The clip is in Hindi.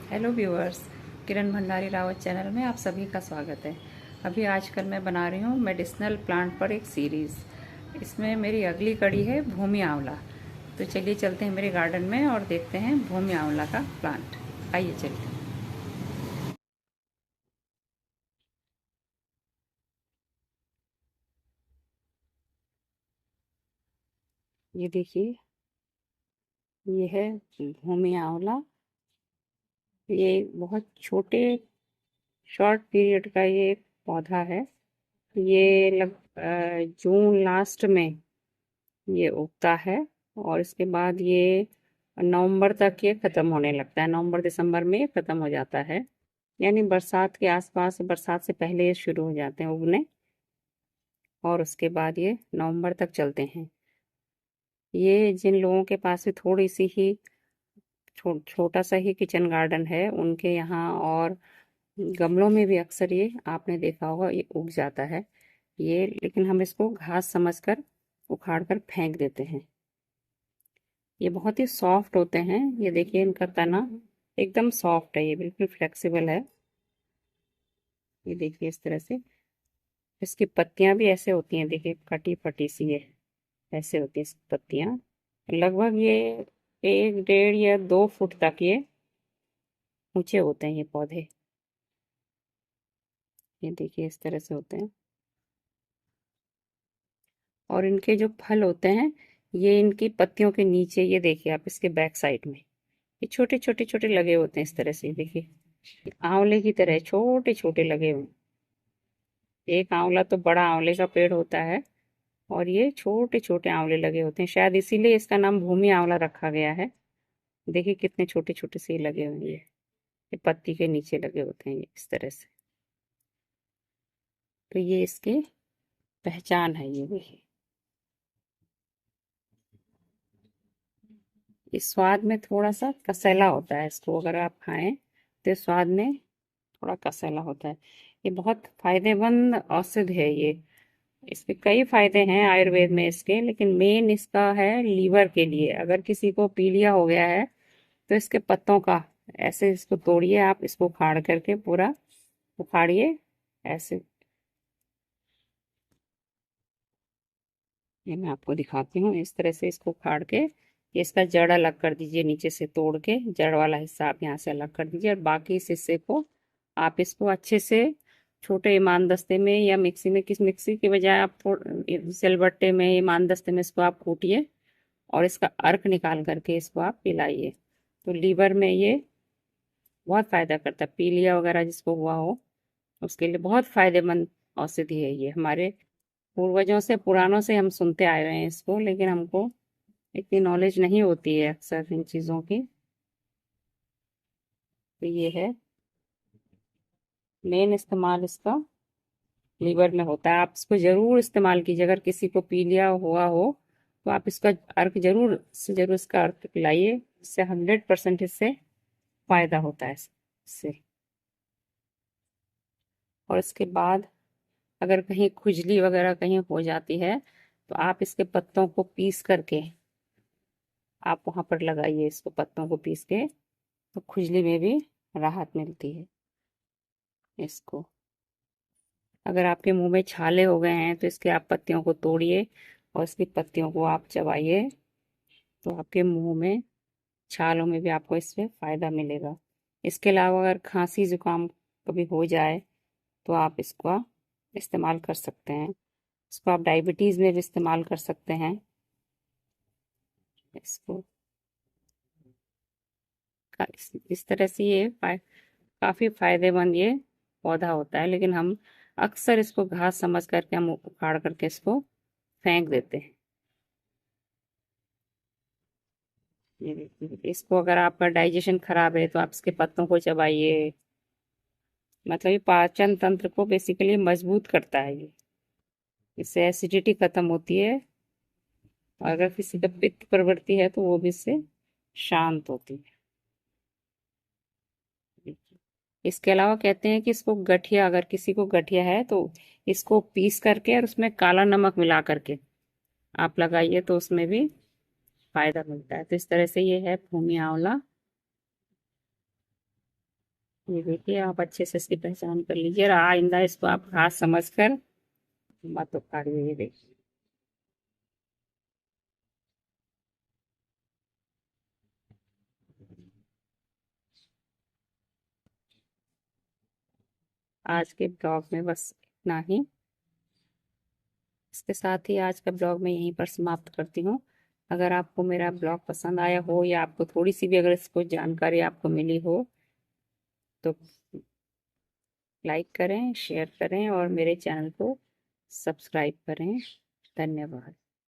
हेलो व्यूअर्स, किरण भंडारी रावत चैनल में आप सभी का स्वागत है। अभी आजकल मैं बना रही हूँ मेडिसिनल प्लांट पर एक सीरीज़। इसमें मेरी अगली कड़ी है भूमि आंवला। तो चलिए चलते हैं मेरे गार्डन में और देखते हैं भूमि आंवला का प्लांट। आइए चलते हैं। ये देखिए, ये है भूमि आंवला। ये बहुत छोटे शॉर्ट पीरियड का ये एक पौधा है। ये जून लास्ट में ये उगता है और इसके बाद ये नवंबर तक ये ख़त्म होने लगता है। नवंबर दिसंबर में ये ख़त्म हो जाता है, यानी बरसात के आसपास, बरसात से पहले ये शुरू हो जाते हैं उगने और उसके बाद ये नवंबर तक चलते हैं। ये जिन लोगों के पास भी थोड़ी सी ही छोटा सा ही किचन गार्डन है, उनके यहाँ और गमलों में भी अक्सर ये आपने देखा होगा ये उग जाता है ये। लेकिन हम इसको घास समझकर उखाड़ कर फेंक देते हैं। ये बहुत ही सॉफ्ट होते हैं। ये देखिए, इनका तना एकदम सॉफ्ट है, ये बिल्कुल फ्लेक्सिबल है। ये देखिए इस तरह से इसकी पत्तियां भी ऐसे होती हैं, देखिए कटी फटी सी है, ऐसे होती है इसकी पत्तियां। लगभग ये 1, 1.5 या 2 फुट तक ये ऊंचे होते हैं ये पौधे। ये देखिए इस तरह से होते हैं। और इनके जो फल होते हैं, ये इनकी पत्तियों के नीचे, ये देखिए आप इसके बैक साइड में ये छोटे छोटे छोटे लगे होते हैं इस तरह से। देखिए आंवले की तरह छोटे छोटे लगे हुए। एक आंवला तो बड़ा आंवले का पेड़ होता है और ये छोटे छोटे आंवले लगे होते हैं, शायद इसीलिए इसका नाम भूमि आंवला रखा गया है। देखिए कितने छोटे छोटे से लगे हुए हैं ये पत्ती के नीचे लगे होते हैं ये इस तरह से। तो ये इसकी पहचान है। ये देखिए, इस स्वाद में थोड़ा सा कसैला होता है, इसको अगर आप खाएं तो स्वाद में थोड़ा कसैला होता है। ये बहुत फायदेमंद औषधि है ये। इसके कई फायदे हैं आयुर्वेद में इसके, लेकिन मेन इसका है लीवर के लिए। अगर किसी को पीलिया हो गया है तो इसके पत्तों का ऐसे इसको तोड़िए, आप इसको उखाड़ करके पूरा उखाड़िए ऐसे। ये मैं आपको दिखाती हूँ, इस तरह से इसको उखाड़ के ये इसका जड़ अलग कर दीजिए, नीचे से तोड़ के जड़ वाला हिस्सा आप यहाँ से अलग कर दीजिए और बाकी इस हिस्से को आप इसको अच्छे से छोटे ईमान दस्ते में या मिक्सी में, किस मिक्सी की बजाय आप सिलबट्टे में, ईमान दस्ते में इसको आप कूटिए और इसका अर्क निकाल करके इसको आप पिलाइए। तो लीवर में ये बहुत फायदा करता है। पीलिया वगैरह जिसको हुआ हो उसके लिए बहुत फायदेमंद औषधि है ये। हमारे पूर्वजों से, पुरानों से हम सुनते आए हुए हैं इसको, लेकिन हमको इतनी नॉलेज नहीं होती है अक्सर इन चीज़ों की। तो ये है मेन इस्तेमाल इसका लीवर में होता है। आप इसको जरूर इस्तेमाल कीजिए। अगर किसी को पीलिया हुआ हो तो आप इसका अर्क जरूर से जरूर इसका अर्क पिलाइए। इससे 100% इससे फायदा होता है इससे। और इसके बाद अगर कहीं खुजली वगैरह कहीं हो जाती है तो आप इसके पत्तों को पीस करके आप वहां पर लगाइए। इसको पत्तों को पीस के तो खुजली में भी राहत मिलती है इसको। अगर आपके मुंह में छाले हो गए हैं तो इसके आप पत्तियों को तोड़िए और इसकी पत्तियों को आप चबाइए, तो आपके मुंह में छालों में भी आपको इससे फायदा मिलेगा। इसके अलावा अगर खांसी जुकाम कभी हो जाए तो आप इसका इस्तेमाल कर सकते हैं। इसको आप डायबिटीज में भी इस्तेमाल कर सकते हैं। इसको इस तरह से ये काफी फायदेमंद ये पौधा होता है, लेकिन हम अक्सर इसको घास समझ करके हम उखाड़ करके इसको फेंक देते हैं। ये देखिए, इसको अगर आपका डाइजेशन खराब है तो आप इसके पत्तों को चबाइए। मतलब ये पाचन तंत्र को बेसिकली मजबूत करता है ये। इससे एसिडिटी खत्म होती है और अगर किसी का पित्त प्रवृत्ति है तो वो भी इससे शांत होती है। इसके अलावा कहते हैं कि इसको गठिया, अगर किसी को गठिया है तो इसको पीस करके और उसमें काला नमक मिला करके आप लगाइए तो उसमें भी फायदा मिलता है। तो इस तरह से ये है भूमि आंवला। ये देखिए, आप अच्छे से इसकी पहचान कर लीजिए और आइंदा इसको आप घास समझ कर मत उखाड़िए। ये देखिए, आज के ब्लॉग में बस इतना ही। इसके साथ ही आज का ब्लॉग मैं यहीं पर समाप्त करती हूँ। अगर आपको मेरा ब्लॉग पसंद आया हो या आपको थोड़ी सी भी अगर इसको जानकारी आपको मिली हो तो लाइक करें, शेयर करें और मेरे चैनल को सब्सक्राइब करें। धन्यवाद।